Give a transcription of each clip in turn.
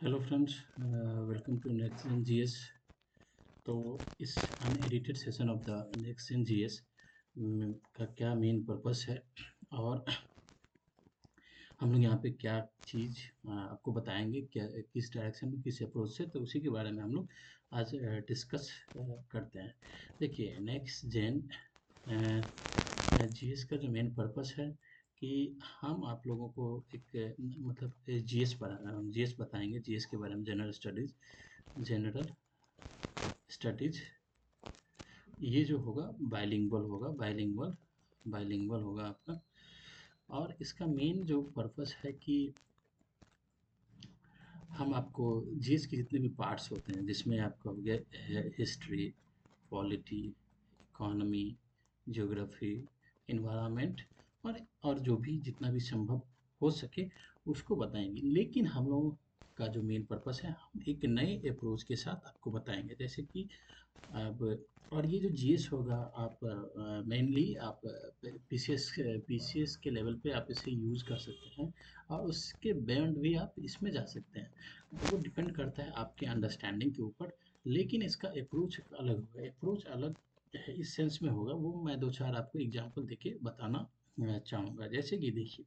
Hello friends, welcome to next gen GS. तो इस unedited session of the next gen GS का क्या main purpose है और हम लोग यहाँ पे क्या चीज़ आपको बताएंगे, क्या किस डायरेक्शन में, किस अप्रोच से, तो उसी के बारे में हम लोग आज डिस्कस करते हैं। देखिए, नेक्स्ट जेन जीएस का जो मेन पर्पस है कि हम आप लोगों को एक मतलब जीएस बताएंगे। जीएस के बारे में जनरल स्टडीज ये जो होगा बाइलिंगुअल होगा आपका। और इसका मेन जो पर्पस है कि हम आपको जीएस के जितने भी पार्ट्स होते हैं, जिसमें आपका हो गया history, polity, economy, geography, environment और जो भी जितना भी संभव हो सके उसको बताएंगे। लेकिन हम लोगों का जो मेन पर्पस है, हम एक नए अप्रोच के साथ आपको बताएंगे। जैसे कि अब और ये जो जीएस होगा, आप मेनली आप पीसीएस के लेवल पे आप इसे यूज़ कर सकते हैं और उसके बियॉन्ड भी आप इसमें जा सकते हैं। वो डिपेंड करता है आपके अंडरस्टैंडिंग के ऊपर। लेकिन इसका अप्रोच अलग होगा, अप्रोच अलग है इस सेंस में होगा। वो मैं दो चार आपको एग्जांपल देके बताना चाहूँगा। जैसे कि देखिए,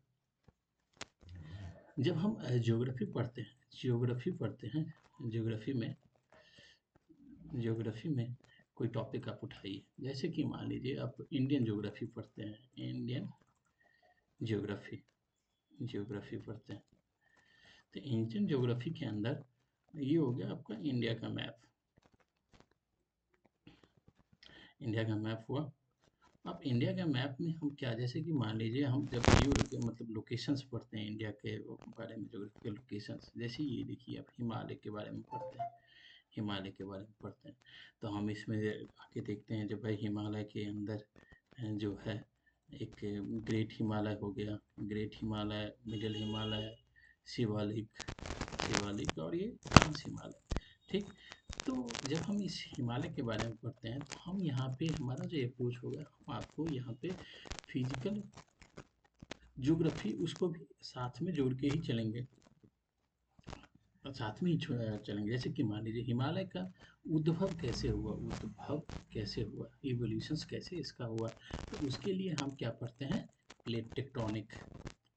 जब हम ज्योग्राफी में कोई टॉपिक आप उठाइए। जैसे कि मान लीजिए आप इंडियन ज्योग्राफी पढ़ते हैं, इंडियन ज्योग्राफी ज्योग्राफी पढ़ते हैं। तो इंडियन ज्योग्राफी के अंदर ये हो गया आपका इंडिया का मैप हुआ। अब इंडिया के मैप में हम क्या, जैसे कि मान लीजिए हम जब व्यू मतलब लोकेशंस पढ़ते हैं इंडिया के बारे में, ज्योग्राफिकल लोकेशंस, जैसे ये देखिए आप हिमालय के बारे में पढ़ते हैं। तो हम इसमें आके देखते हैं, जब भाई हिमालय के अंदर जो है एक ग्रेट हिमालय हो गया, ग्रेट हिमालय, मिडिल हिमालय, शिवालिक शिवालिक और ये ट्रांस हिमालय। ठीक। तो जब हम इस हिमालय के बारे में पढ़ते हैं तो हम यहाँ पे हमारा जो अप्रोच होगा, हम आपको यहाँ पे फिजिकल ज्योग्राफी उसको भी साथ में जोड़ के ही चलेंगे, चलेंगे। जैसे कि मान लीजिए हिमालय का उद्भव कैसे हुआ, इवोल्यूशंस कैसे इसका हुआ। तो उसके लिए हम क्या पढ़ते हैं, प्लेट टेक्टोनिक।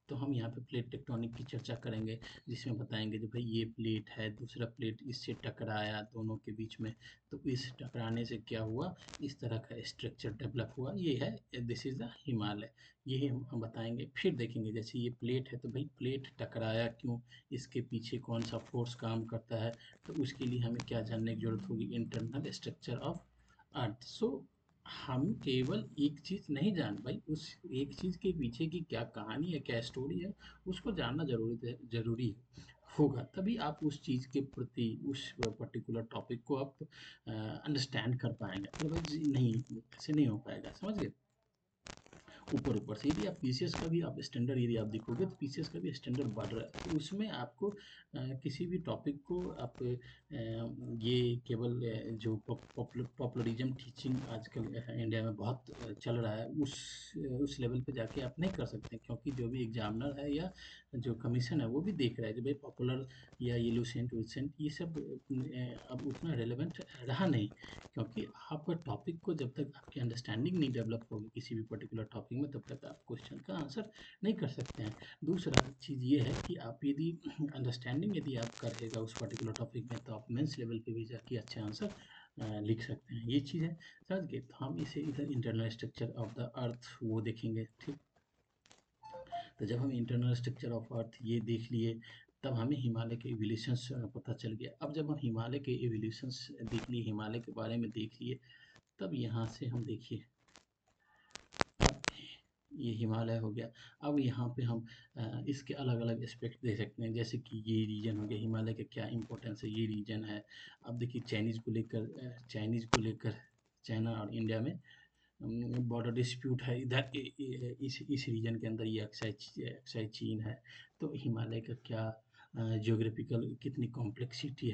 तो हम यहाँ पे प्लेट टेक्टोनिक की चर्चा करेंगे, जिसमें बताएंगे कि भाई ये प्लेट है, दूसरा प्लेट इससे टकराया दोनों के बीच में, तो इस टकराने से क्या हुआ, इस तरह का स्ट्रक्चर डेवलप हुआ। ये है, दिस इज द हिमालय। ये हम बताएंगे। फिर देखेंगे, जैसे ये प्लेट है तो भाई प्लेट टकराया क्यों, इसके पीछे कौन सा फोर्स काम करता है। तो उसके लिए हमें क्या जानने की जरूरत होगी, इंटरनल स्ट्रक्चर ऑफ अर्थ। सो हम केवल एक चीज़ नहीं जान भाई, उस एक चीज़ के पीछे की क्या कहानी है, क्या स्टोरी है, उसको जानना जरूरी होगा। तभी आप उस चीज़ के प्रति, उस पर्टिकुलर टॉपिक को आप अंडरस्टैंड कर पाएंगे। अदरवाइज नहीं, ऐसे नहीं हो पाएगा, समझ गए। ऊपर ऊपर से यदि आप पीसीएस का भी आप स्टैंडर्ड यदि आप देखोगे तो पीसीएस का भी स्टैंडर्ड बढ़ रहा है। तो उसमें आपको किसी भी टॉपिक को आप ये केवल जो पॉपुलरिज्म टीचिंग आजकल इंडिया में बहुत चल रहा है, उस लेवल पे जाके आप नहीं कर सकते। क्योंकि जो भी एग्जामिनर है या जो कमीशन है वो भी देख रहा है कि भाई पॉपुलर या ये लुसेंट वुसेंट ये सब अब उतना रेलेवेंट रहा नहीं। क्योंकि आपका टॉपिक को जब तक आपकी अंडरस्टैंडिंग नहीं डेवलप होगी किसी भी पर्टिकुलर टॉपिक में, तब तक आप क्वेश्चन का आंसर नहीं कर सकते हैं। दूसरा चीज़ ये है कि आप यदि अंडरस्टैंडिंग यदि आप करिएगा उस पर्टिकुलर टॉपिक में, तो आप मेंस लेवल पे भी जाके अच्छे आंसर लिख सकते हैं। ये चीज़ है, समझ गए। तो हम इसे इधर internal structure of the earth वो देखेंगे। ठीक। तो जब हम इंटरनल स्ट्रक्चर ऑफ अर्थ ये देख लिए, तब हमें हिमालय के एवोल्यूशंस पता चल गया। अब जब हम हिमालय के एवोल्यूशंस देख लिए, हिमालय के बारे में देख लिए, तब यहाँ से हम देखिए, अब ये हिमालय हो गया। अब यहाँ पे हम इसके अलग अलग एस्पेक्ट देख सकते हैं। जैसे कि ये रीजन हो गया, हिमालय का क्या इंपॉर्टेंस है, ये रीजन है। अब देखिए चाइनीज़ को लेकर चाइना और इंडिया में बॉर्डर डिस्प्यूट है। इधर इस रीजन के अंदर ये अक्साई चीन है। तो हिमालय का क्या ज्योग्राफिकल कितनी कॉम्प्लेक्सिटी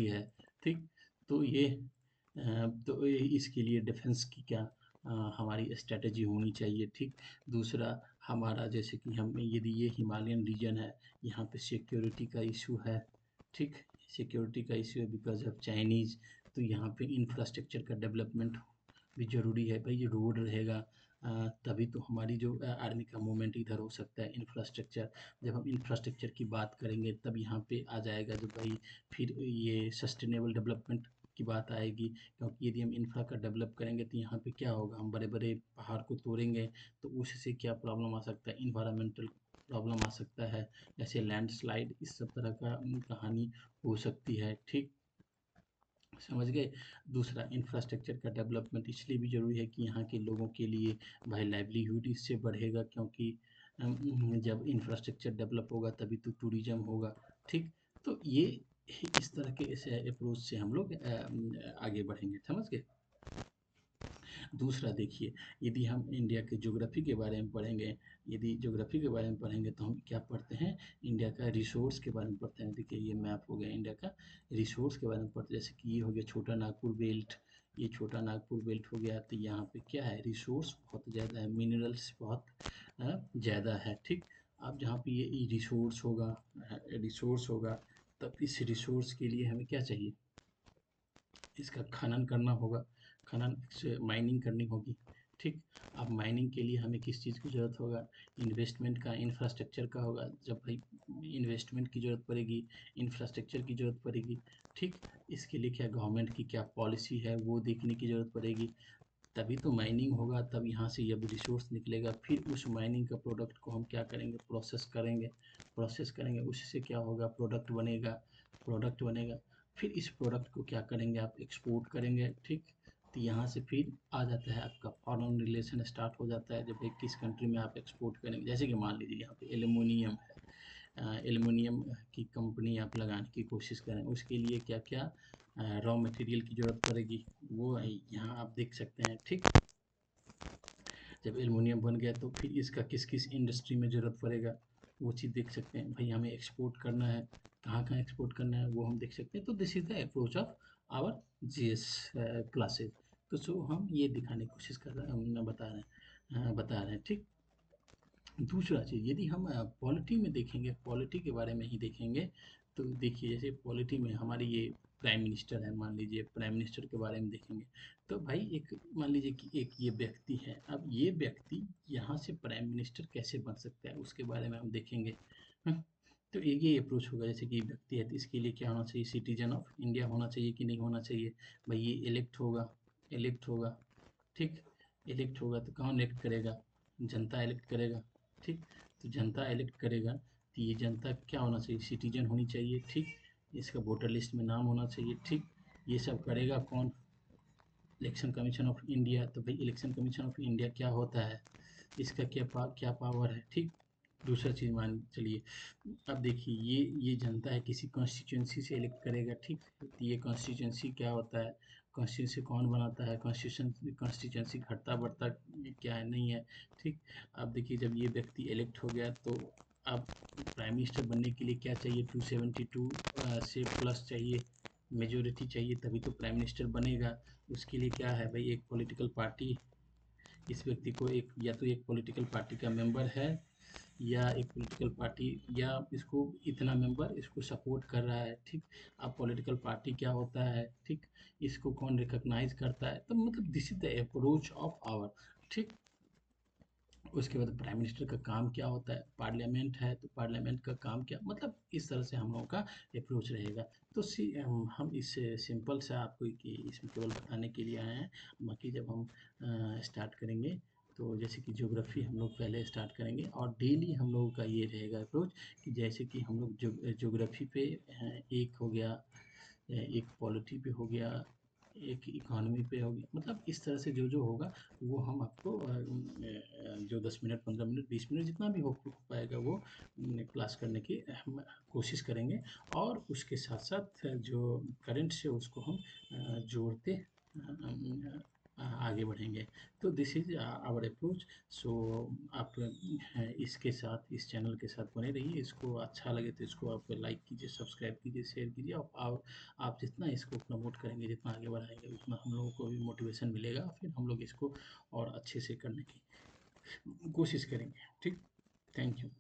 है। ठीक। तो ये इसके लिए डिफेंस की क्या हमारी स्ट्रेटजी होनी चाहिए, ठीक। दूसरा हमारा जैसे कि हम यदि ये हिमालयन रीजन है, यहाँ पे सिक्योरिटी का इशू है, ठीक। सिक्योरिटी का इशू है बिकॉज ऑफ चाइनीज़, तो यहाँ पे इंफ्रास्ट्रक्चर का डेवलपमेंट भी ज़रूरी है। भाई ये रोड रहेगा तभी तो हमारी जो आर्मी का मूवमेंट इधर हो सकता है। इंफ्रास्ट्रक्चर, जब हम इंफ्रास्ट्रक्चर की बात करेंगे तब यहाँ पे आ जाएगा जो भाई फिर ये सस्टेनेबल डेवलपमेंट की बात आएगी, क्योंकि यदि हम इंफ्रा का डेवलप करेंगे तो यहाँ पे क्या होगा, हम बड़े बड़े पहाड़ को तोड़ेंगे तो उससे क्या प्रॉब्लम आ सकता है, इन्वायरमेंटल प्रॉब्लम आ सकता है, जैसे लैंडस्लाइड, इस सब तरह का कहानी हो सकती है, ठीक। समझ गए। दूसरा इंफ्रास्ट्रक्चर का डेवलपमेंट इसलिए भी ज़रूरी है कि यहाँ के लोगों के लिए भाई लाइवलीहुड इससे बढ़ेगा, क्योंकि जब इंफ्रास्ट्रक्चर डेवलप होगा तभी तो टूरिज्म होगा, ठीक। तो ये इस तरह के ऐसे अप्रोच से हम लोग आगे बढ़ेंगे, समझ गए। दूसरा देखिए, यदि हम इंडिया के ज्योग्राफी के बारे में पढ़ेंगे, यदि ज्योग्राफी के बारे में पढ़ेंगे तो हम क्या पढ़ते हैं, इंडिया का रिसोर्स के बारे में पढ़ते हैं। देखिए ये मैप हो गया इंडिया का, रिसोर्स के बारे में पढ़ते हैं। जैसे कि ये हो गया छोटा नागपुर बेल्ट, ये छोटा नागपुर बेल्ट हो गया, तो यहाँ पे क्या है, रिसोर्स बहुत ज़्यादा है, मिनरल्स बहुत ज़्यादा है, ठीक। अब जहाँ पे ये रिसोर्स होगा, तब इस रिसोर्स के लिए हमें क्या चाहिए, इसका खनन करना होगा, खनन से माइनिंग करनी होगी, ठीक। अब माइनिंग के लिए हमें किस चीज़ की ज़रूरत होगा, इन्वेस्टमेंट का, इंफ्रास्ट्रक्चर का होगा। जब भाई इन्वेस्टमेंट की ज़रूरत पड़ेगी, इंफ्रास्ट्रक्चर की ज़रूरत पड़ेगी, ठीक। इसके लिए क्या गवर्नमेंट की क्या पॉलिसी है वो देखने की ज़रूरत पड़ेगी, तभी तो माइनिंग होगा, तब यहाँ से जब रिसोर्स निकलेगा फिर उस माइनिंग का प्रोडक्ट को हम क्या करेंगे, प्रोसेस करेंगे, उससे क्या होगा, प्रोडक्ट बनेगा, फिर इस प्रोडक्ट को क्या करेंगे, आप एक्सपोर्ट करेंगे, ठीक। तो यहाँ से फिर आ जाता है आपका फॉरेन रिलेशन स्टार्ट हो जाता है, जब भाई किस कंट्री में आप एक्सपोर्ट करेंगे। जैसे कि मान लीजिए यहाँ पे एल्युमिनियम है, एल्युमिनियम की कंपनी आप लगाने की कोशिश करें, उसके लिए क्या क्या रॉ मटेरियल की ज़रूरत पड़ेगी, वो यहाँ आप देख सकते हैं, ठीक। जब एल्युमिनियम बन गया तो फिर इसका किस किस इंडस्ट्री में ज़रूरत पड़ेगा, वो चीज़ देख सकते हैं। भाई हमें एक्सपोर्ट करना है, कहाँ कहाँ एक्सपोर्ट करना है वो हम देख सकते हैं। तो this is the approach of our GS classes. तो सो हम ये दिखाने की कोशिश कर रहे हैं, हम बता रहे हैं, ठीक। दूसरा चीज़, यदि हम पॉलिटी में देखेंगे, पॉलिटी के बारे में ही देखेंगे, तो देखिए जैसे पॉलिटी में हमारे ये प्राइम मिनिस्टर है, मान लीजिए प्राइम मिनिस्टर के बारे में देखेंगे, तो भाई एक मान लीजिए कि एक ये व्यक्ति है, अब ये व्यक्ति यहाँ से प्राइम मिनिस्टर कैसे बन सकता है उसके बारे में हम देखेंगे, हाँ? तो एक ये अप्रोच होगा, जैसे कि व्यक्ति है तो इसके लिए क्या होना चाहिए, सिटीजन ऑफ इंडिया होना चाहिए कि नहीं होना चाहिए। भाई ये इलेक्ट होगा, ठीक। इलेक्ट होगा तो कौन इलेक्ट करेगा, जनता इलेक्ट करेगा, ठीक। तो जनता इलेक्ट करेगा तो ये जनता क्या होना चाहिए, सिटीजन होनी चाहिए, ठीक। इसका वोटर लिस्ट में नाम होना चाहिए, ठीक। ये सब करेगा कौन, इलेक्शन कमीशन ऑफ इंडिया। तो भाई इलेक्शन कमीशन ऑफ इंडिया क्या होता है, इसका क्या पावर है, ठीक। दूसरा चीज़ मान चलिए, अब देखिए ये जनता है किसी कॉन्स्टिट्यूंसी से इलेक्ट करेगा, ठीक। तो ये कॉन्स्टिट्यूंसी क्या होता है, कॉन्स्टिट्यूंसी कौन बनाता है, कॉन्स्टिट्यूंसी घटता बढ़ता क्या है, नहीं है, ठीक। अब देखिए जब ये व्यक्ति इलेक्ट हो गया तो अब प्राइम मिनिस्टर बनने के लिए क्या चाहिए, 272 से प्लस चाहिए, मेजोरिटी चाहिए, तभी तो प्राइम मिनिस्टर बनेगा। उसके लिए क्या है भाई, एक पॉलिटिकल पार्टी इस व्यक्ति को एक, या तो एक पॉलिटिकल पार्टी का मेंबर है, या एक पॉलिटिकल पार्टी, या इसको इतना मेंबर इसको सपोर्ट कर रहा है, ठीक। अब पॉलिटिकल पार्टी क्या होता है, ठीक। इसको कौन रिकॉग्नाइज करता है, तो मतलब this is the approach of our, ठीक। उसके बाद प्राइम मिनिस्टर का काम क्या होता है, पार्लियामेंट है तो पार्लियामेंट का काम क्या, मतलब इस तरह से हम लोगों का अप्रोच रहेगा। तो हम इससे सिंपल सा आपको कि इसमें केवल बताने के लिए आए हैं। बाकी जब हम स्टार्ट करेंगे तो जैसे कि ज्योग्राफी हम लोग पहले स्टार्ट करेंगे, और डेली हम लोगों का ये रहेगा अप्रोच कि जैसे कि हम लोग ज्योग्राफी पे एक हो गया, एक पॉलिटी पे हो गया, एक इकोनॉमी पे हो गया, मतलब इस तरह से जो जो होगा वो हम आपको जो 10 मिनट 15 मिनट 20 मिनट जितना भी हो पाएगा वो क्लास करने की हम कोशिश करेंगे। और उसके साथ साथ जो करंट से उसको हम जोड़ते आगे बढ़ेंगे। तो दिस इज़ आवर अप्रोच। सो आप इसके साथ, इस चैनल के साथ बने रहिए। इसको अच्छा लगे तो इसको आप लाइक कीजिए, सब्सक्राइब कीजिए, शेयर कीजिए। आप जितना इसको प्रमोट करेंगे, जितना आगे बढ़ाएँगे, उतना हम लोगों को भी मोटिवेशन मिलेगा, फिर हम लोग इसको और अच्छे से करने की कोशिश करेंगे। ठीक? Thank you.